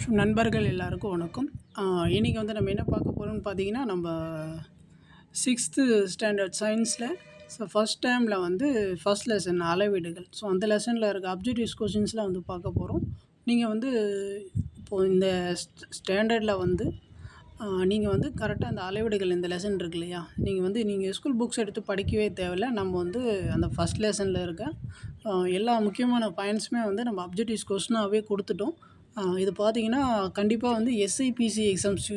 So நண்பர்கள் எல்லாருக்கும் வணக்கம். இன்றைக்கி வந்து நம்ம என்ன பார்க்க போகிறோம்னு பார்த்தீங்கன்னா, நம்ம 6th ஸ்டாண்டர்ட் சயின்ஸில் ஃபஸ்ட் டேர்மில் வந்து ஃபஸ்ட் லெசன் அளவீடுகள். ஸோ அந்த லெசனில் இருக்க அப்ஜெக்டிவ்ஸ் கொஷின்ஸ்லாம் வந்து பார்க்க போகிறோம். நீங்கள் வந்து இப்போது இந்த ஸ்டாண்டர்டில் வந்து நீங்கள் வந்து கரெக்டாக அந்த அளவீடுகள் இந்த லெசன் இருக்கு இல்லையா, நீங்கள் ஸ்கூல் புக்ஸ் எடுத்து படிக்கவே தேவையில்ல. நம்ம வந்து அந்த ஃபஸ்ட் லெசனில் இருக்க எல்லா முக்கியமான பாயிண்ட்ஸுமே வந்து நம்ம அப்ஜெக்டிவ்ஸ் கொஸ்டினாகவே கொடுத்துட்டோம். இது பார்த்தீங்கன்னா, கண்டிப்பாக வந்து எஸ்ஐபிசி எக்ஸாம்ஸ்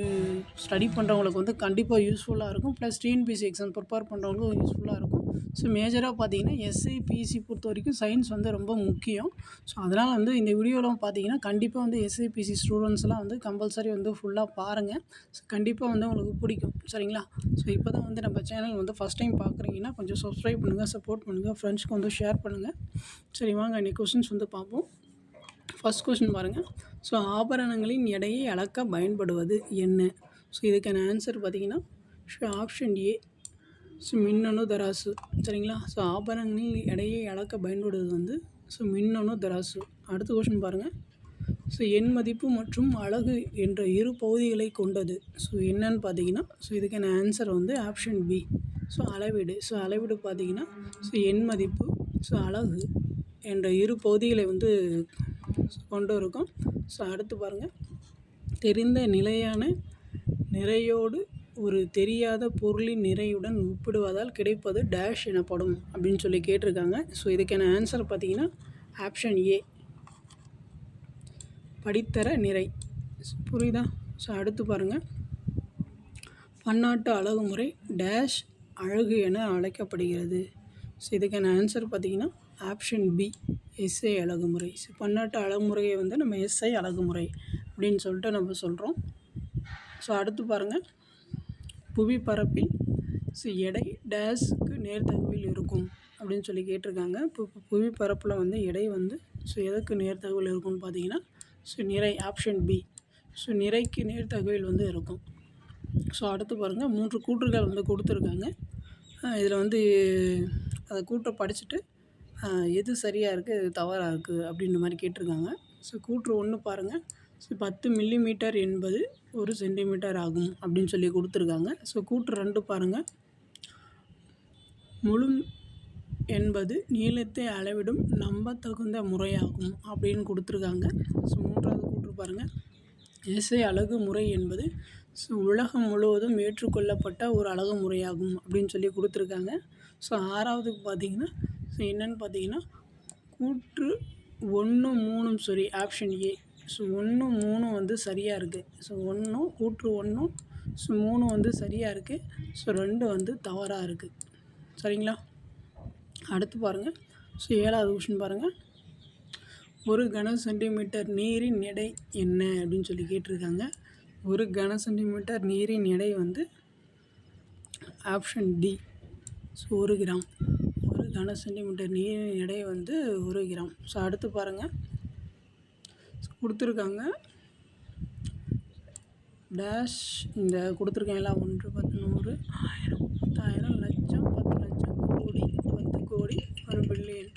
ஸ்டடி பண்ணுறவங்களுக்கு வந்து கண்டிப்பாக யூஸ்ஃபுல்லாக இருக்கும். ப்ளஸ் டிஎன்பிஎஸ்சி எக்ஸாம் ப்ரிப்பேர் பண்ணுறவங்களுக்கும் யூஸ்ஃபுல்லாக இருக்கும். ஸோ மேஜராக பார்த்தீங்கன்னா, எஸ்ஐபிசி பொறுத்த வரைக்கும் சயின்ஸ் வந்து ரொம்ப முக்கியம். ஸோ அதனால் வந்து இந்த வீடியோவில் பார்த்தீங்கன்னா, கண்டிப்பாக வந்து எஸ்ஐபிசி ஸ்டூடெண்ட்ஸ்லாம் வந்து கம்பல்சரி வந்து ஃபுல்லாக பாருங்கள். ஸோ கண்டிப்பாக வந்து உங்களுக்கு பிடிக்கும். சரிங்களா? ஸோ இப்போ தான் வந்து நம்ம சேனல் வந்து ஃபஸ்ட் டைம் பார்க்குறீங்கன்னா, கொஞ்சம் சப்ஸ்கிரைப் பண்ணுங்கள், சப்போர்ட் பண்ணுங்கள், ஃப்ரெண்ட்ஸ்க்கு வந்து ஷேர் பண்ணுங்கள். சரி, வாங்க இன்றைக்கி கொஸ்டின்ஸ் வந்து பார்ப்போம். ஃபஸ்ட் கொஸ்டின் பாருங்கள். ஸோ ஆபரணங்களின் எடையை அளக்க பயன்படுவது என்ன? ஸோ இதுக்கான ஆன்சர் பார்த்தீங்கன்னா, ஆப்ஷன் ஏ, ஸோ மின்னணு தராசு. சரிங்களா? ஸோ ஆபரணங்களின் எடையை அளக்க பயன்படுவது வந்து மின்னணு தராசு. அடுத்த கொஸ்டின் பாருங்கள். ஸோ எண் மதிப்பு மற்றும் அலகு என்ற இரு பகுதிகளை கொண்டது. ஸோ என்னன்னு பார்த்தீங்கன்னா, இதுக்கான ஆன்சர் வந்து ஆப்ஷன் பி, அளவீடு. அளவீடு பார்த்தீங்கன்னா, எண் மதிப்பு, அலகு என்ற இரு பகுதிகளை வந்து கொண்டு இருக்கும். அடுத்து பாருங்கள். தெரிந்த நிலையான நிறையோடு ஒரு தெரியாத பொருளின் நிறையுடன் ஒப்பிடுவதால் கிடைப்பது டேஷ் எனப்படும் அப்படின்னு சொல்லி கேட்டிருக்காங்க. இதுக்கான ஆன்சர் பார்த்தீங்கன்னா, ஆப்ஷன் ஏ, படித்தர நிறை. புரியுதா? அடுத்து பாருங்கள். பன்னாட்டு அழகுமுறை டேஷ் அழகு என அழைக்கப்படுகிறது. இதுக்கான ஆன்சர் பார்த்தீங்கன்னா, ஆப்ஷன் பி, எஸ்ஐ அழகுமுறை. பன்னாட்டு அழகுமுறையை வந்து நம்ம எஸ்ஐ அழகுமுறை அப்படின்னு சொல்லிட்டு நம்ம சொல்கிறோம். அடுத்து பாருங்கள். புவிப்பரப்பில் எடை டேஷுக்கு நேர்தகவில் இருக்கும் அப்படின்னு சொல்லி கேட்டிருக்காங்க. புவிப்பரப்பில் வந்து எடை வந்து எதுக்கு நேர்தகவில் இருக்கும்னு பார்த்தீங்கன்னா, நிறை, ஆப்ஷன் பி, நிறைக்கு நேர்தகவில் வந்து இருக்கும். அடுத்து பாருங்கள். 3 கூற்றுகள் வந்து கொடுத்துருக்காங்க. இதில் வந்து அதை கூற்றை படிச்சுட்டு எது சரியாக இருக்குது, எது தவறாக இருக்குது அப்படின்ற மாதிரி கேட்டிருக்காங்க. கூற்று 1 பாருங்கள். 10 மில்லிமீட்டர் என்பது 1 சென்டிமீட்டர் ஆகும் அப்படின்னு சொல்லி கொடுத்துருக்காங்க. கூற்று 2 பாருங்கள். முழு என்பது நீளத்தை அளவிடும் நம்பத்தகுந்த முறையாகும் அப்படின்னு கொடுத்துருக்காங்க. 3வது கூற்று பாருங்கள். எஸ்ஐ அலகு முறை என்பது உலகம் முழுவதும் ஏற்றுக்கொள்ளப்பட்ட ஒரு அலகு முறையாகும் அப்படின்னு சொல்லி கொடுத்துருக்காங்க. 6வதுக்கு பார்த்தீங்கன்னா, என்னென்னு பார்த்தீங்கன்னா, கூற்று 1, 3 சரி, ஆப்ஷன் ஏ. 1, 3 வந்து சரியாக இருக்குது. கூற்று 1, 3 வந்து சரியாக இருக்குது. 2 வந்து தவறாக இருக்குது. சரிங்களா? அடுத்து பாருங்கள். 7வது கொஷின் பாருங்கள். ஒரு கன சென்டிமீட்டர் நீரின் எடை என்ன அப்படின்னு சொல்லி கேட்டிருக்காங்க. ஒரு கன சென்டிமீட்டர் நீரின் எடை வந்து ஆப்ஷன் டி, 1 கிராம். ஒரு கன சென்டிமீட்டர் நீரின் எடை வந்து 1 கிராம். அடுத்து பாருங்கள். கொடுத்துருக்காங்க டேஷ், இந்த கொடுத்துருக்காங்களா, 1, 10, 100, 1000, 10,000, லட்சம், 10 லட்சம், கோடி, 10 கோடி, 1 பில்லியன்.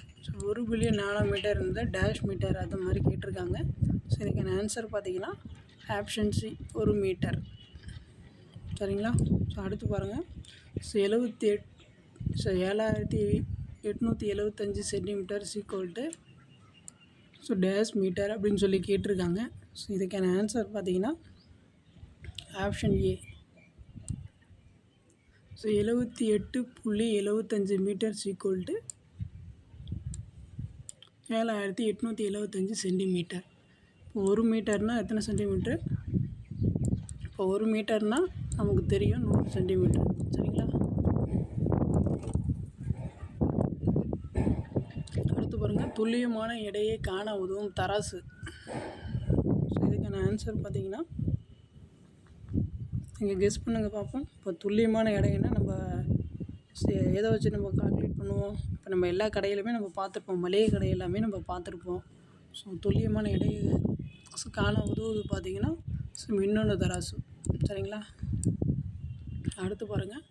1 பில்லியன் நானோமீட்டர் இருந்தால் டேஷ் மீட்டர் அது மாதிரி கேட்டிருக்காங்க. இதுக்கான ஆன்சர் பார்த்தீங்கன்னா, ஆப்ஷன் சி, 1 மீட்டர். சரிங்களா? அடுத்து பாருங்கள். 7,875 centimetre equal to dash metre அப்படின்னு சொல்லி கேட்டிருக்காங்க. இதுக்கான ஆன்சர் பார்த்தீங்கன்னா, option A, 78.75 metre equal to 7,875 centimetre. இப்போ 1 மீட்டர்னால் எத்தனை சென்டிமீட்டர்? இப்போ 1 மீட்டர்னால் நமக்கு தெரியும் 100 சென்டிமீட்டர். சரிங்களா? அடுத்து பாருங்கள். துல்லியமான எடையை காண உதவும் தராசு. இதுக்கான ஆன்சர் பார்த்தீங்கன்னா, நீங்கள் கெஸ் பண்ணுங்கள் பார்ப்போம். இப்போ துல்லியமான எடைன்னா நம்ம எதை வச்சு நம்ம கால்குலேட் பண்ணுவோம்? இப்போ நம்ம எல்லா கடையிலுமே நம்ம பார்த்துருப்போம். மளிகை கடை எல்லாமே நம்ம பார்த்துருப்போம். துல்லியமான எடையை காண உதவுது பார்த்தீங்கன்னா, மின்னணு தராசு. சரிங்களா? அடுத்து பாருங்கள்.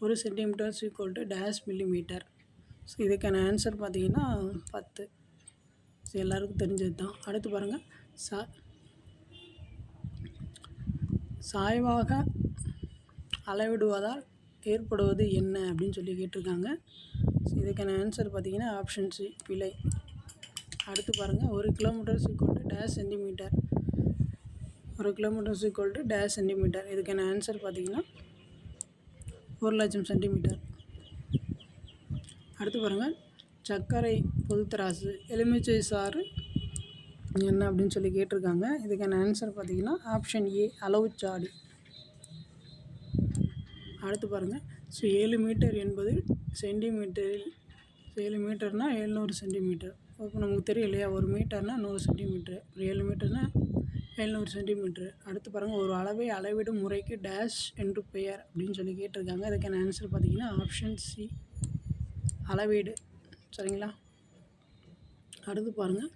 1 centimetre equal to dash millimetre. இதுக்கான ஆன்சர் பார்த்தீங்கன்னா 10. எல்லாருக்கும் தெரிஞ்சது தான். அடுத்து பாருங்கள். சாய்வாக அளவிடுவதால் ஏற்படுவது என்ன அப்படின்னு சொல்லி கேட்டிருக்காங்க. ஸோ இதுக்கான ஆன்சர் பார்த்தீங்கன்னா ஆப்ஷன் சி பிழை. அடுத்து பாருங்கள், 1 kilometre dash centimetre. 1 kilometre dash centimetre. இதுக்கான ஆன்சர் பார்த்தீங்கன்னா 1,00,000 சென்டிமீட்டர். அடுத்து பாருங்கள், சர்க்கரை பொதுத்தராசு எலுமிச்சை சாறு என்ன அப்படின்னு சொல்லி கேட்டிருக்காங்க. இதுக்கான ஆன்சர் பார்த்தீங்கன்னா ஆப்ஷன் ஏ அளவுச்சாடி. அடுத்து பாருங்கள், ஸோ 7 மீட்டர் என்பது சென்டிமீட்டரில் 7 மீட்டர்னால் 700 சென்டிமீட்டர். இப்போ நமக்கு தெரியும் இல்லையா, 1 மீட்டர்னால் 100 சென்டிமீட்டர், 7 மீட்டர்னால் 700 சென்டிமீட்டர். அடுத்து பாருங்கள், ஒரு அளவை அளவிடும் முறைக்கு டேஷ் என்று பெயர் அப்படின்னு சொல்லி கேட்டிருக்காங்க. இதுக்கான ஆன்சர் பார்த்தீங்கன்னா ஆப்ஷன் சி அளவீடு. சரிங்களா? அடுத்து பாருங்கள்,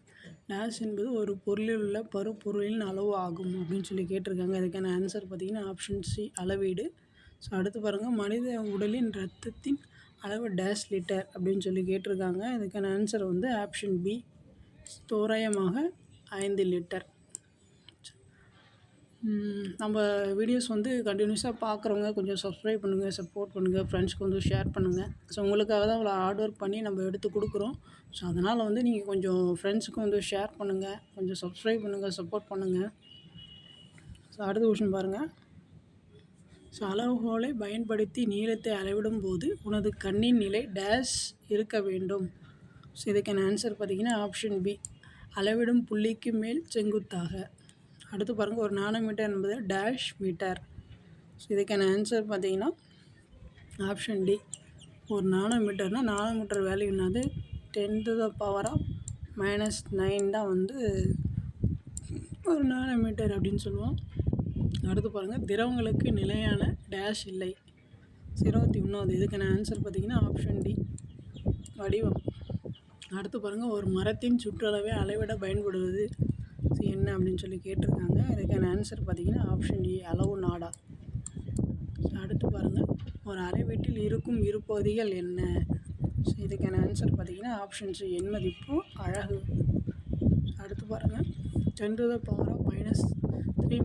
டேஷ் என்பது ஒரு பொருளில் உள்ள பருப்பொருளின் அளவு ஆகும் அப்படின்னு சொல்லி கேட்டிருக்காங்க. இதுக்கான ஆன்சர் பார்த்தீங்கன்னா ஆப்ஷன் சி அளவீடு. ஸோ அடுத்து பாருங்கள், மனித உடலின் இரத்தத்தின் அளவு டேஷ் லிட்டர் அப்படின்னு சொல்லி கேட்டிருக்காங்க. இதுக்கான ஆன்சர் வந்து ஆப்ஷன் பி தோராயமாக 5 லிட்டர். நம்ம வீடியோஸ் வந்து கண்டினியூஸாக பார்க்குறவங்க கொஞ்சம் சப்ஸ்கிரைப் பண்ணுங்கள், சப்போர்ட் பண்ணுங்கள், ஃப்ரெண்ட்ஸ்க்கு வந்து ஷேர் பண்ணுங்கள். ஸோ உங்களுக்காக தான் இவ்வளோ ஹார்ட் ஒர்க் பண்ணி நம்ம எடுத்து கொடுக்குறோம். ஸோ அதனால் வந்து நீங்கள் கொஞ்சம் ஃப்ரெண்ட்ஸுக்கு வந்து ஷேர் பண்ணுங்கள், கொஞ்சம் சப்ஸ்கிரைப் பண்ணுங்கள், சப்போர்ட் பண்ணுங்கள். ஸோ அடுத்த கொஷின் பாருங்கள். ஸோ அளவுகோலை பயன்படுத்தி நீளத்தை அளவிடும் போது உனது கண்ணின் நிலை டேஷ் இருக்க வேண்டும். ஸோ இதுக்கான ஆன்சர் பார்த்தீங்கன்னா ஆப்ஷன் பி அளவிடும் புள்ளிக்கு மேல் செங்குத்தாக. அடுத்து பாருங்கள், ஒரு நானோமீட்டர் என்பது டேஷ் மீட்டர். ஸோ இதுக்கான ஆன்சர் பார்த்தீங்கன்னா ஆப்ஷன் டி ஒரு நானோமீட்டர்னால் நானோமீட்டர் வேல்யூ என்னது 10⁻⁻9 தான் வந்து ஒரு நானோமீட்டர் அப்படின்னு சொல்லுவோம். அடுத்து பாருங்கள், திரவங்களுக்கு நிலையான டேஷ் இல்லை. 21வது. இதுக்கான ஆன்சர் பார்த்தீங்கன்னா ஆப்ஷன் டி வடிவம். அடுத்து பாருங்கள், ஒரு மரத்தின் சுற்றளவை அளவிட பயன்படுவது என்ன அப்படின்னு சொல்லி கேட்டிருக்காங்க. இதுக்கான ஆன்சர் பார்த்தீங்கன்னா ஆப்ஷன் ஏ அளவு நாடா. அடுத்து பாருங்கள், ஒரு அளவீட்டில் இருக்கும் இருபகுதிகள் என்ன. ஸோ இதுக்கான ஆன்சர் பார்த்தீங்கன்னா ஆப்ஷன் சி எண் மதிப்பு அழகு. அடுத்து பாருங்கள், 10⁻³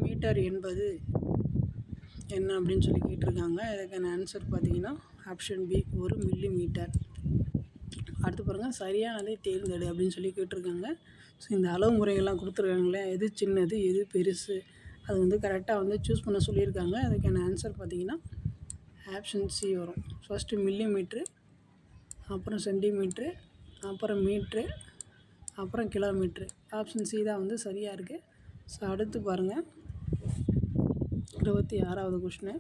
மீட்டர் என்பது என்ன அப்படின்னு சொல்லி கேட்டிருக்காங்க. இதுக்கான ஆன்சர் பார்த்தீங்கன்னா ஆப்ஷன் பி 1 மில்லி மீட்டர். அடுத்து பாருங்கள், சரியானதை தேர்ந்தெடு அப்படின்னு சொல்லி கேட்டிருக்காங்க. ஸோ இந்த அளவு முறைகள்லாம் கொடுத்துருக்காங்களே, எது சின்னது எது பெருசு அது வந்து கரெக்டாக வந்து சூஸ் பண்ண சொல்லியிருக்காங்க. அதுக்கான ஆன்சர் பார்த்தீங்கன்னா ஆப்ஷன் சி வரும். ஃபஸ்ட்டு மில்லி மீட்ரு, அப்புறம் சென்டிமீட்ரு, அப்புறம் மீட்ரு, அப்புறம் கிலோமீட்ரு. ஆப்ஷன் சி தான் வந்து சரியாக இருக்குது. ஸோ அடுத்து பாருங்கள், 26வது கொஷினு.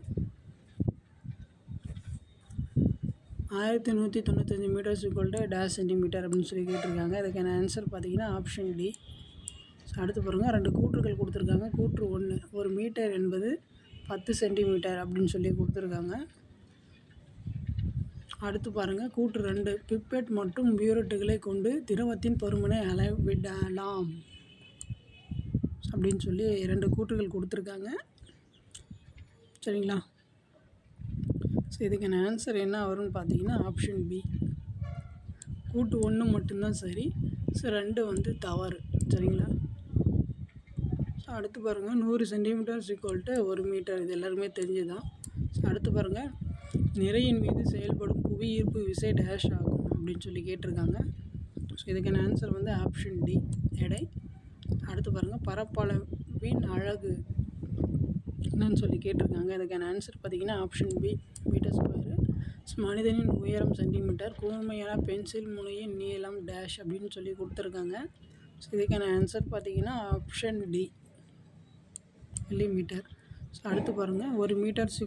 1195 மீட்டர்ஸ் டேஷ் சென்டிமீட்டர் அப்படின்னு சொல்லி கேட்டிருக்காங்க. இதுக்கான ஆன்சர் பார்த்தீங்கன்னா ஆப்ஷன் டி. ஸோ அடுத்து பாருங்கள், 2 கூற்றுகள் கொடுத்துருக்காங்க. கூற்று 1, ஒரு மீட்டர் என்பது 10 சென்டிமீட்டர் அப்படின்னு சொல்லி கொடுத்துருக்காங்க. அடுத்து பாருங்கள், கூற்று 2, பிப்பெட் மற்றும் பியூரெட்டுகளை கொண்டு திரவத்தின் பருமனை அளவிடலாம் அப்படின்னு சொல்லி 2 கூற்றுகள் கொடுத்துருக்காங்க. சரிங்களா? ஸோ இதுக்கான ஆன்சர் என்ன வரும்னு பார்த்தீங்கன்னா ஆப்ஷன் பி கூட்டு 1 மட்டும்தான் சரி. ஸோ 2 வந்து தவறு. சரிங்களா? ஸோ அடுத்து பாருங்கள், 100 சென்டிமீட்டர் = 1 மீட்டர். இது எல்லாருமே தெரிஞ்சுதான். ஸோ அடுத்து பாருங்கள், நிறையின் மீது செயல்படும் புவி ஈர்ப்பு விசை டேஷ் ஆகும் அப்படின்னு சொல்லி கேட்டிருக்காங்க. ஸோ இதுக்கான ஆன்சர் வந்து ஆப்ஷன் டி எடை. அடுத்து பாருங்கள், பரப்பளவின் அழகு என்னன்னு சொல்லி கேட்டிருக்காங்க. இதுக்கான ஆன்சர் பார்த்தீங்கன்னா ஆப்ஷன் பி மீட்டர் ஸ்கொயரு. மனிதனின் உயரம் சென்டிமீட்டர், கூர்மையான பென்சில் முனையின் நீளம் டேஷ் அப்படின்னு சொல்லி கொடுத்துருக்காங்க. ஸோ இதுக்கான ஆன்சர் பார்த்தீங்கன்னா ஆப்ஷன் டி மில்லிமீட்டர். ஸோ அடுத்து பாருங்கள், 1 மீட்டர் =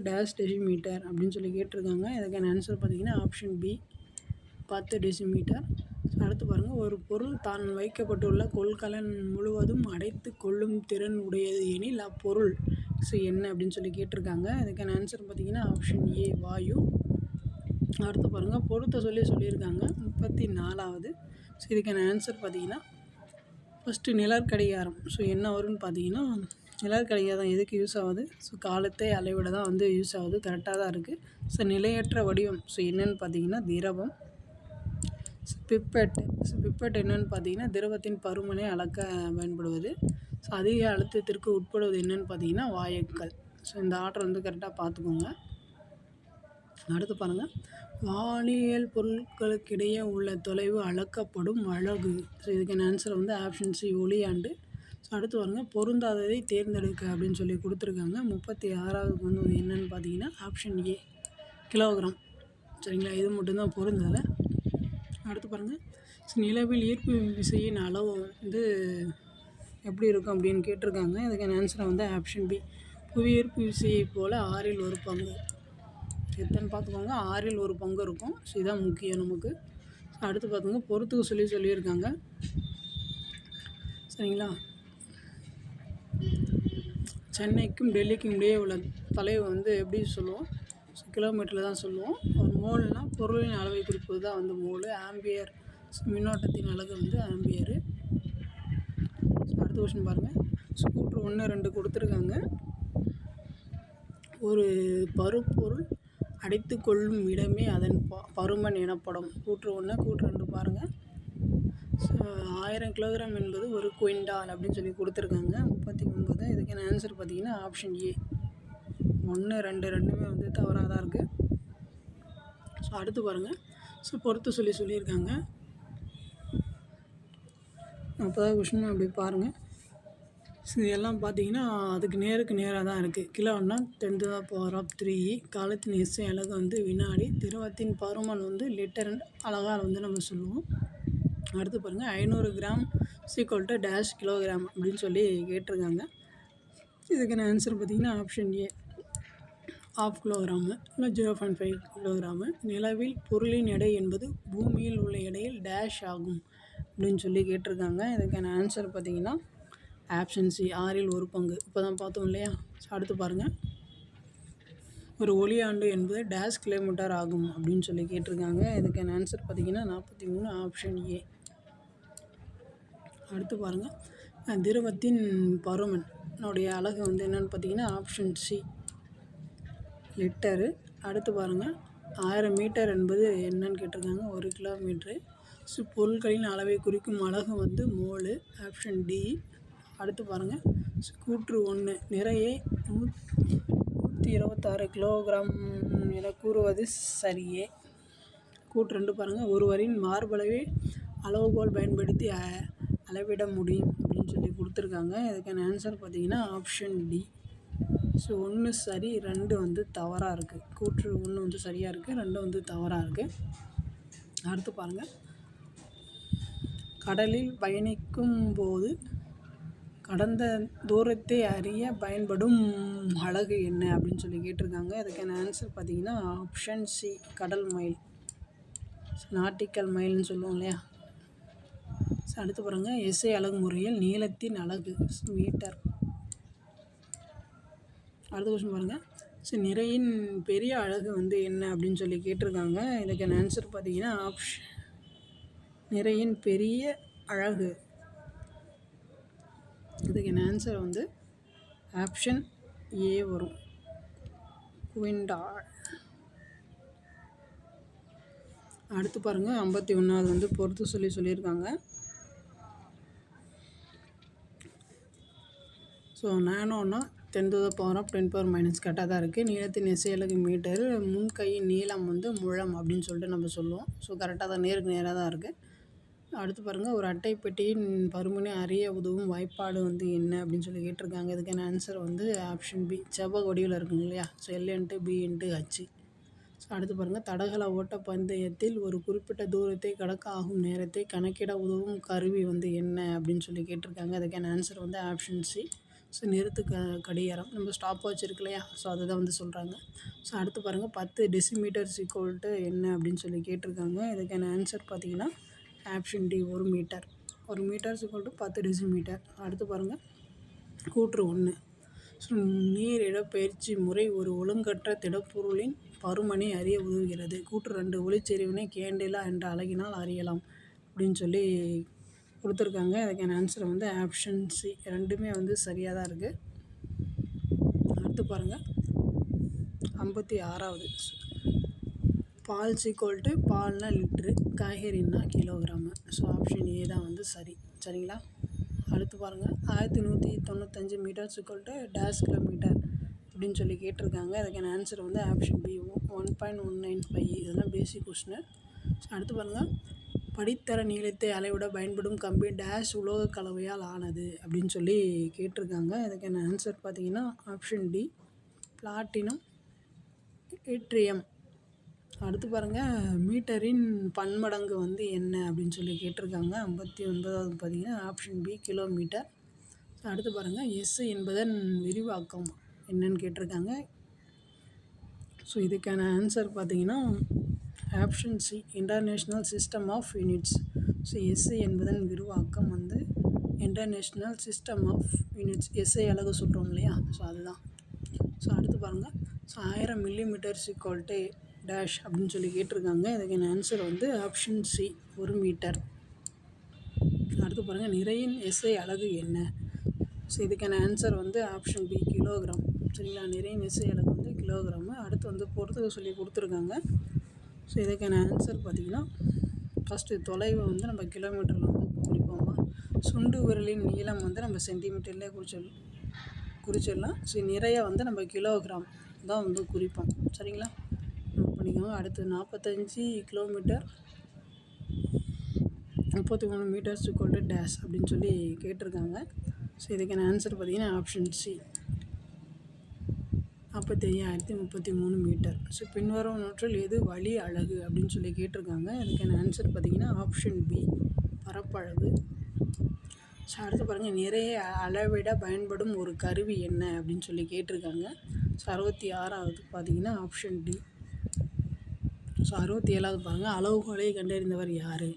டேஷ் டெசிமீட்டர் அப்படின்னு சொல்லி கேட்டிருக்காங்க. இதுக்கான ஆன்சர் பார்த்தீங்கன்னா ஆப்ஷன் பி 10 டெசிமீட்டர். ஸோ அடுத்து பாருங்கள், ஒரு பொருள் தான் வைக்கப்பட்டுள்ள கொள்கலன் முழுவதும் அடைத்து கொள்ளும் திறன் உடையது எனில் அப்பொருள் என்ன அப்படின்னு சொல்லி கேட்டிருக்காங்க. இதுக்கான ஆன்சர் பார்த்தீங்கன்னா ஆப்ஷன் ஏ வாயு. அடுத்து பாருங்கள், பொருத்த சொல்லியிருக்காங்க. 34வது. ஸோ இதுக்கான ஆன்சர் பார்த்தீங்கன்னா ஃபஸ்ட்டு நிழற்கடிகாரம். ஸோ என்ன வரும்னு பார்த்தீங்கன்னா நிழற்கடிகாரம் எதுக்கு யூஸ் ஆகுது? ஸோ காலத்தை அளவிட தான் வந்து யூஸ் ஆகுது. கரெக்டாக தான் இருக்குது. ஸோ நிலையற்ற வடிவம் என்னென்னு பார்த்தீங்கன்னா திரவம். பிப்பெட். ஸோ பிப்பெட் என்னென்னு பார்த்தீங்கன்னா திரவத்தின் பருமனை அளக்க பயன்படுவது. ஸோ அதிக அழுத்தத்திற்கு உட்படுவது என்னென்னு பார்த்தீங்கன்னா வாயுக்கள். ஸோ இந்த ஆர்டர் வந்து கரெக்டாக பார்த்துக்கோங்க. அடுத்து பாருங்கள், வானியல் பொருட்களுக்கிடையே உள்ள தொலைவு அளக்கப்படும் அலகு. ஸோ இதுக்கான ஆன்சர் வந்து ஆப்ஷன் சி ஒளியாண்டு. ஸோ அடுத்து பாருங்கள், பொருந்தாததை தேர்ந்தெடுக்க அப்படின்னு சொல்லி கொடுத்துருக்காங்க. 36வது வந்து என்னென்னு பார்த்தீங்கன்னா ஆப்ஷன் ஏ கிலோகிராம். சரிங்களா, இது மட்டும்தான் பொருந்தலை. அடுத்து பாருங்கள், நிலவில் ஈர்ப்பு விசையின் அளவு வந்து எப்படி இருக்கும் அப்படின்னு கேட்டிருக்காங்க. இதுக்கான ஆன்சரை வந்து ஆப்ஷன் பி புவி ஈர்ப்பு விசையை போல் 1/6 பங்கு. எத்தனை பார்த்துக்கோங்க, 1/6 பங்கு இருக்கும். ஸோ இதுதான் முக்கியம் நமக்கு. அடுத்து பார்த்துங்க, பொறுத்துக்க சொல்லியிருக்காங்க. சரிங்களா, சென்னைக்கும் டெல்லிக்கும் இடையே உள்ள தொலைவு வந்து எப்படி சொல்லுவோம், கிலோமீட்டரில் தான் சொல்லுவோம். ஒரு மோல்னால் பொருளின் அளவை குறிப்பது தான் வந்து மோல். ஆம்பியர் மின்னோட்டத்தின் அலகு வந்து ஆம்பியரு. அடுத்த கொஸ்டின் பாருங்கள், ஸ்கூட்ரு 1, 2 கொடுத்துருக்காங்க. ஒரு பருப்பொருள் அடைத்து கொள்ளும் இடமே அதன் பருமன் எனப்படும். கூற்று 1, கூற்று 2 பாருங்கள். 1000 கிலோகிராம் என்பது ஒரு குவிண்டால் அப்படின்னு சொல்லி கொடுத்துருக்காங்க. 39. இதுக்கான ஆன்சர் பார்த்தீங்கன்னா ஆப்ஷன் ஏ 1, 2 ரெண்டுமே வந்து தவறாக தான் இருக்குது. ஸோ அடுத்து பாருங்கள், ஸோ பொறுத்து சொல்லியிருக்காங்க. 40வது கொஸ்டின் அப்படி பாருங்கள். ஸோ இதெல்லாம் பார்த்தீங்கன்னா அதுக்கு நேருக்கு நேராக தான் இருக்குது. கிலோன்னா 10⁻³ காலத்தின் எஸ்ஐ அலகு வந்து வினாடி. திரவத்தின் பருமன் வந்து லிட்டர் அலகால் வந்து நம்ம சொல்லுவோம். அடுத்து பாருங்கள், 500 கிராம் = டேஷ் கிலோகிராம் அப்படின்னு சொல்லி கேட்டிருக்காங்க. இதுக்கான ஆன்சர் பார்த்திங்கன்னா ஆப்ஷன் ஏ 1/2 கிலோகிராமு இல்லை 0.5 கிலோகிராமு. நிலவில் பொருளின் எடை என்பது பூமியில் உள்ள எடையில் டேஷ் ஆகும் அப்படின்னு சொல்லி கேட்டிருக்காங்க. இதுக்கான ஆன்சர் பார்த்திங்கன்னா ஆப்ஷன் சி 1/6 பங்கு. இப்போ தான் பார்த்தோம் இல்லையா. அடுத்து பாருங்கள், ஒரு ஒளியாண்டு என்பது டேஷ் கிலோமீட்டர் ஆகும் அப்படின்னு சொல்லி கேட்டிருக்காங்க. இதுக்கான ஆன்சர் பார்த்திங்கன்னா 43 ஆப்ஷன் ஏ. அடுத்து பாருங்கள், திரவத்தின் பருமன் அலகு வந்து என்னென்னு பார்த்தீங்கன்னா ஆப்ஷன் சி லிட்டரு. அடுத்து பாருங்கள், 1000 மீட்டர் என்பது என்னன்னு கேட்டிருக்காங்க 1 கிலோமீட்ரு. ஸோ பொருட்களின் அளவை குறிக்கும் அலகு வந்து மோலு. Option D. அடுத்து பாருங்கள், கூற்று 1 நிறையை 126 கிலோகிராம் என கூறுவது சரியே. கூற்று 2 பாருங்கள், ஒருவரின் மார்பளவை அளவுகோல் பயன்படுத்தி அளவிட முடியும் அப்படின்னு சொல்லி கொடுத்துருக்காங்க. இதுக்கான ஆன்சர் பார்த்திங்கன்னா ஆப்ஷன் டி. ஸோ 1 சரி, 2 வந்து தவறாக இருக்குது. கூற்று 1 வந்து சரியாக இருக்குது, 2 வந்து தவறாக இருக்குது. அடுத்து பாருங்கள், கடலில் பயணிக்கும் போது கடந்த தூரத்தை அறிய பயன்படும் அலகு என்ன அப்படின்னு சொல்லி கேட்டிருக்காங்க. அதுக்கான ஆன்சர் பார்த்திங்கன்னா ஆப்ஷன் சி கடல் மைல், நாட்டிக்கல் மைல்னு சொல்லுவோம் இல்லையா. அடுத்து பாருங்கள், எஸ்ஐ அலகு முறையில் நீளத்தின் அலகு மீட்டர். அடுத்த கொஸ்டின் பாருங்கள், ஸோ நிறையின் பெரிய அலகு வந்து என்ன அப்படின்னு சொல்லி கேட்டிருக்காங்க. இதுக்கான ஆன்சர் பார்த்திங்கன்னா நிறையின் பெரிய அலகு. இதுக்கான ஆன்சர் வந்து ஆப்ஷன் ஏ வரும், குவிண்டால். அடுத்து பாருங்கள், 51வது வந்து பொறுத்து சொல்லியிருக்காங்க. ஸோ நானோன்னா 10⁻10⁻⁻⁻ கரெக்டாக தான் இருக்குது. நீளத்தின் எஸ்ஐ அலகு மீட்டர். முன்கையின் நீளம் வந்து முழம் அப்படின்னு சொல்லிட்டு நம்ம சொல்லுவோம். ஸோ கரெக்டாக தான், நேருக்கு நேராக தான் இருக்குது. அடுத்து பாருங்கள், ஒரு அட்டை பெட்டியின் பருமனை அறிய உதவும் வாய்ப்பாடு வந்து என்ன அப்படின்னு சொல்லி கேட்டிருக்காங்க. இதுக்கான ஆன்சர் வந்து ஆப்ஷன் பி செவ்வக வடிவில் இருக்குங்க இல்லையா. So L/B/H. ஸோ அடுத்து பாருங்கள், தடகள ஓட்டப்பந்தயத்தில் ஒரு குறிப்பிட்ட தூரத்தை கடக்க ஆகும் நேரத்தை கணக்கிட உதவும் கருவி வந்து என்ன அப்படின்னு சொல்லி கேட்டிருக்காங்க. அதுக்கான ஆன்சர் வந்து ஆப்ஷன் சி ஸோ நிறுத்து கடிகாரம், நம்ம ஸ்டாப் வாட்ச் இருக்கு இல்லையா. ஸோ அதை தான் வந்து சொல்கிறாங்க. ஸோ அடுத்து பாருங்கள், 10 டெசிமீட்டர் = என்ன அப்படின்னு சொல்லி கேட்டிருக்காங்க. இதுக்கான ஆன்சர் பார்த்திங்கன்னா option D 1 metre. 1 metre = 10 decimetre. அடுத்து பாருங்கள், கூற்று 1 ஸோ நீர் இடப்பெயர்ச்சி முறை ஒரு ஒழுங்கற்ற திடப்பொருளின் பருமனை அறிய உதவுகிறது. கூற்று 2 ஒளிச்செறிவினை கேண்டிலா என்ற அலகினால் அறியலாம் அப்படின்னு சொல்லி கொடுத்துருக்காங்க. அதுக்கான ஆன்சர் வந்து ஆப்ஷன் சி. ரெண்டுமே வந்து சரியாக தான் இருக்குது. அடுத்து பாருங்கள், 56வது பால் ஈக்குவல் பால்னா லிட்ரு, காய்கறின்னா கிலோகிராமு. ஸோ ஆப்ஷன் ஏ தான் வந்து சரிங்களா. அடுத்து பாருங்கள், 1195 மீட்டர்ஸ் ஈக்குவல் டேஷ் கிலோமீட்டர் அப்படின்னு சொல்லி கேட்டிருக்காங்க. அதுக்கான ஆன்சர் வந்து ஆப்ஷன் பி 1.195. இதெல்லாம் பேசிக் கொஸ்டின். அடுத்து பாருங்கள், படித்தர நீளத்தை அளவிட பயன்படும் கம்பி டேஷ் உலோக கலவையால் ஆனது அப்படின்னு சொல்லி கேட்டிருக்காங்க. அதுக்கான ஆன்சர் பார்த்தீங்கன்னா ஆப்ஷன் டி பிளாட்டினம் ஏட்ரியம். அடுத்து பாருங்கள், மீட்டரின் பன்மடங்கு வந்து என்ன அப்படின்னு சொல்லி கேட்டிருக்காங்க. 59வது பார்த்தீங்கன்னா ஆப்ஷன் பி கிலோமீட்டர். அடுத்து பாருங்கள், எஸ் என்பதன் விரிவாக்கம் என்னன்னு கேட்டிருக்காங்க. ஸோ இதுக்கான ஆன்சர் பார்த்தீங்கன்னா option C international system of units. So SI என்பதன் விரிவாக்கம் வந்து international system of units. SI அலகு சொல்கிறோம் இல்லையா, ஸோ அதுதான். ஸோ அடுத்து பாருங்கள், ஸோ 1000 மில்லிமீட்டர்ஸ் ஈக்குவல் டேஷ் அப்படின்னு சொல்லி கேட்டிருக்காங்க. இதுக்கான ஆன்சர் வந்து ஆப்ஷன் சி 1 மீட்டர். அடுத்து பாருங்கள், நிறையின் எஸ்ஐ அலகு என்ன? ஸோ இதுக்கான ஆன்சர் வந்து ஆப்ஷன் பி கிலோகிராம். சரிங்களா, நிறையின் எஸ்ஐ அலகு வந்து கிலோகிராமு. அடுத்து வந்து பொறுத்துக்க சொல்லி கொடுத்துருக்காங்க. ஸோ இதுக்கான ஆன்சர் பார்த்திங்கன்னா ஃபஸ்ட்டு தொலைவு வந்து நம்ம கிலோமீட்டரில் வந்து குறிப்போமா, சுண்டு விரலின் நீளம் வந்து நம்ம சென்டிமீட்டர்லேயே குறிச்சிடலாம். ஸோ நிறைய வந்து நம்ம கிலோகிராம் தான் வந்து குறிப்போம். சரிங்களா, நோட் பண்ணிக்கோங்க. அடுத்து 45 கிலோமீட்டர் 33 மீட்டர்ஸ் ஈக்குவல் டேஷ் அப்படின்னு சொல்லி கேட்டிருக்காங்க. ஸோ இதுக்கான ஆன்சர் பார்த்திங்கன்னா ஆப்ஷன் சி 45,033 மீட்டர். ஸோ பின்வரும் நூற்றில் எது வழி அலகு அப்படின்னு சொல்லி கேட்டிருக்காங்க. இதுக்கான ஆன்சர் பார்த்திங்கன்னா ஆப்ஷன் பி பரப்பளவு. ஸோ அடுத்து பாருங்கள், நிறைய அளவிட பயன்படும் ஒரு கருவி என்ன அப்படின்னு சொல்லி கேட்டிருக்காங்க. ஸோ 66வது பார்த்திங்கன்னா ஆப்ஷன் டி. ஸோ 67வது பாருங்கள், அளவுகோலை கண்டறிந்தவர் யார்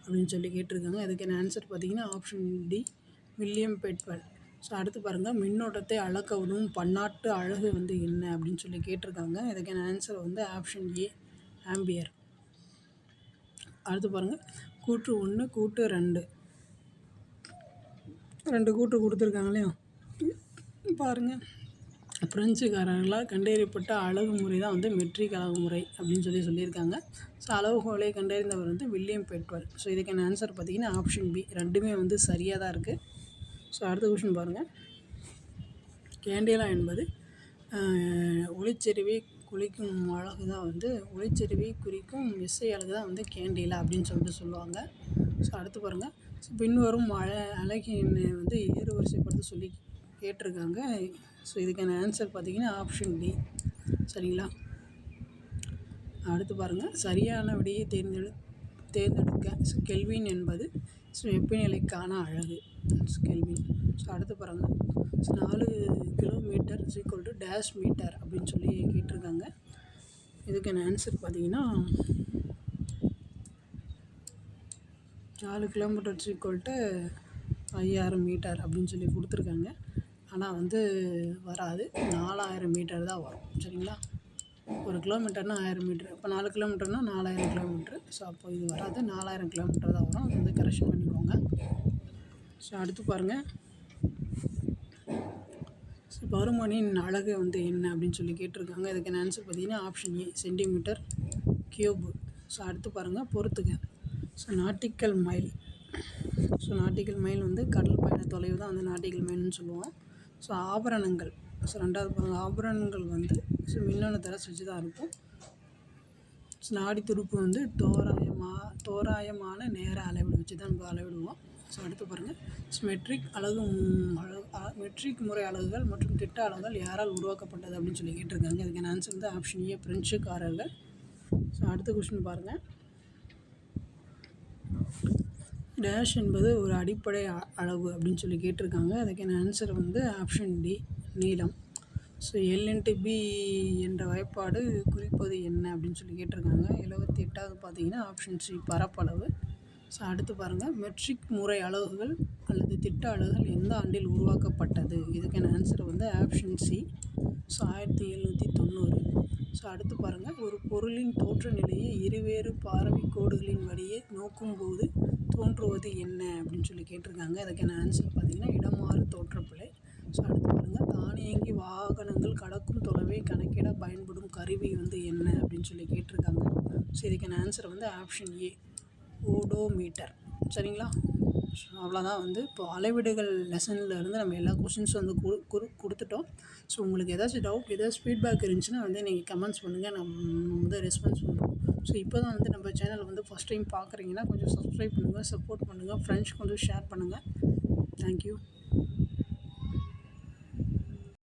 அப்படின்னு சொல்லி கேட்டிருக்காங்க. அதுக்கான ஆன்சர் பார்த்திங்கன்னா option D William Bedwell. So அடுத்து பாருங்கள், மின்னோட்டத்தை அளக்க உதவும் பன்னாட்டு அலகு வந்து என்ன அப்படின்னு சொல்லி கேட்டிருக்காங்க. இதுக்கான ஆன்சர் வந்து ஆப்ஷன் ஏ ஆம்பியர். அடுத்து பாருங்கள், கூற்று 1 கூற்று 2 கூற்று கொடுத்துருக்காங்க இல்லையா, பாருங்கள். பிரெஞ்சுக்காரர்களால் கண்டறியப்பட்ட அலகு முறை தான் வந்து மெட்ரிக் அலகு முறை அப்படின்னு சொல்லியிருக்காங்க. ஸோ அளவுகோலை கண்டறிந்தவர் வந்து வில்லியம் பெட்வெல். ஸோ இதுக்கான ஆன்சர் பார்த்திங்கன்னா ஆப்ஷன் பி. ரெண்டுமே வந்து சரியாக தான் இருக்குது. ஸோ அடுத்த கொஷின் பாருங்கள், கேண்டிலா என்பது ஒளிச்செறிவை குறிக்கும் அலகு தான் வந்து ஒளிச்செறிவை குறிக்கும் எஸ்ஐ அலகு தான் வந்து கேண்டிலா அப்படின்னு சொல்லுவாங்க. ஸோ அடுத்து பாருங்கள், ஸோ பின்வரும் அலகின் வந்து ஏறுவரிசைப்படுத்த சொல்லி கேட்டிருக்காங்க. ஸோ இதுக்கான ஆன்சர் பார்த்திங்கன்னா ஆப்ஷன் டி. சரிங்களா, அடுத்து பாருங்கள், சரியான விடையை தேர்ந்தெடுக்க. ஸோ கெல்வின் என்பது வெப்பநிலைக்கான அலகு கெல்வின். ஸோ அடுத்து பாருங்கள், 4 கிலோமீட்டர் ஈக்குவல் டேஷ் மீட்டர் அப்படின்னு சொல்லி கேட்டிருக்காங்க. இதுக்கான ஆன்சர் பார்த்திங்கன்னா 4 கிலோமீட்டர் ஈக்குவல் 5000 மீட்டர் அப்படின்னு சொல்லி கொடுத்துருக்காங்க. ஆனால் வந்து வராது, 4000 மீட்டர் தான் வரும். சரிங்களா, 1 கிலோமீட்டர்னால் 1000 மீட்ரு, இப்போ 4 கிலோமீட்டர்னால் 4000 கிலோமீட்ரு. ஸோ அப்போ இது வராது, 4000 கிலோமீட்டர் தான் வரும். அது வந்து கரெக்ஷன் பண்ணிக்கோங்க. ஸோ அடுத்து பாருங்கள், ஸோ பருமனின் அலகு வந்து என்ன அப்படின்னு சொல்லி கேட்டிருக்காங்க. இதுக்கான ஆன்சர் பார்த்திங்கன்னா option A centimetre cube. So அடுத்து பாருங்கள், பொறுத்துக்க. So nautical mile. So nautical mile வந்து கடல் பயண தொலைவு தான் வந்து நாட்டிக்கல் மைல்னு சொல்லுவோம். ஸோ ஆபரணங்கள். ஸோ 2வது பாருங்கள், ஆபரணங்கள் வந்து ஸோ மின்னணு தரஸ் வச்சு தான் இருக்கும். ஸோ நாடி துடுப்பு வந்து தோராயமான நேர அளவீடு வச்சு தான் நம்ம அளவிடுவோம். ஸோ அடுத்து பாருங்கள், ஸோ மெட்ரிக் முறை அலகுகள் மற்றும் திட்ட அலகுகள் யாரால் உருவாக்கப்பட்டது அப்படின்னு சொல்லி கேட்டிருக்காங்க. அதுக்கான ஆன்சர் வந்து ஆப்ஷன் ஏ பிரெஞ்சுக்காரர்கள். ஸோ அடுத்த கொஸ்டின் பாருங்கள், டேஷ் என்பது ஒரு அடிப்படை அளவு அப்படின்னு சொல்லி கேட்டிருக்காங்க. அதுக்கான ஆன்சர் வந்து ஆப்ஷன் டி நீளம். ஸோ L/B என்ற வாய்ப்பாடு குறிப்பது என்ன அப்படின்னு சொல்லி கேட்டிருக்காங்க. 78வது பார்த்தீங்கன்னா ஆப்ஷன் சி பரப்பளவு. ஸோ அடுத்து பாருங்கள், மெட்ரிக் முறை அலகுகள் அல்லது திட்ட அலகுகள் எந்த ஆண்டில் உருவாக்கப்பட்டது? இதுக்கான ஆன்சர் வந்து ஆப்ஷன் சி. ஸோ 1790. ஸோ அடுத்து பாருங்கள், ஒரு பொருளின் தோற்ற நிலையை இருவேறு பார்வை கோடுகளின் வழியே நோக்கும்போது தோன்றுவது என்ன அப்படின்னு சொல்லி கேட்டிருக்காங்க. அதுக்கான ஆன்சர் பார்த்திங்கன்னா இடமாறு தோற்றப்பிழை. ஸோ அடுத்து பாருங்கள், தானியங்கி வாகனங்கள் கடக்கும் தொலைவை கணக்கிட பயன்படும் கருவி வந்து என்ன அப்படின்னு சொல்லி கேட்டிருக்காங்க. ஸோ இதுக்கான ஆன்சர் வந்து ஆப்ஷன் ஏ, ஓடோமீட்டர். சரிங்களா? ஸோ அவ்வளோதான் வந்து இப்போ அளவீடுகள் லெசனில் இருந்து நம்ம எல்லா கொஷின்ஸும் வந்து கொடுத்துட்டோம். ஸோ உங்களுக்கு ஏதாச்சும் டவுட், ஏதாச்சும் ஃபீட்பேக் இருந்துச்சுன்னா வந்து நீங்கள் கமெண்ட்ஸ் பண்ணுங்கள், நம்ம வந்து ரெஸ்பான்ஸ் பண்ணுறோம். ஸோ இப்போ தான் வந்து நம்ம சேனல் வந்து ஃபஸ்ட் டைம் பார்க்குறீங்கன்னா கொஞ்சம் சப்ஸ்கிரைப் பண்ணுங்கள், சப்போர்ட் பண்ணுங்கள், ஃப்ரெண்ட்ஸ்க்கு வந்து ஷேர் பண்ணுங்கள். தேங்க்யூ.